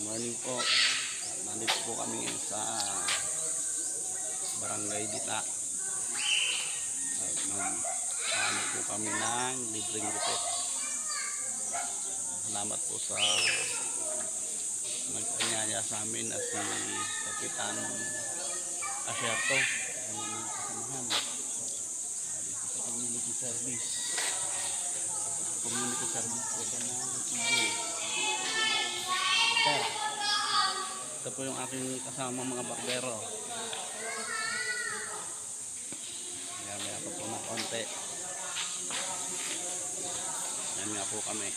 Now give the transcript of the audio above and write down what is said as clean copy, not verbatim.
Morning po. Nandito po kami sa Barangay Dita. Mag-ano po kami ng libreng gupit. Salamat po sa nag-anyaya sa amin at si Kapitan Asyerto. Kasamahan dito sa community service. Community service po ito ng Igil. Ito po yung aking kasama mga barbero. Maya po na konti. Yan nga po kami.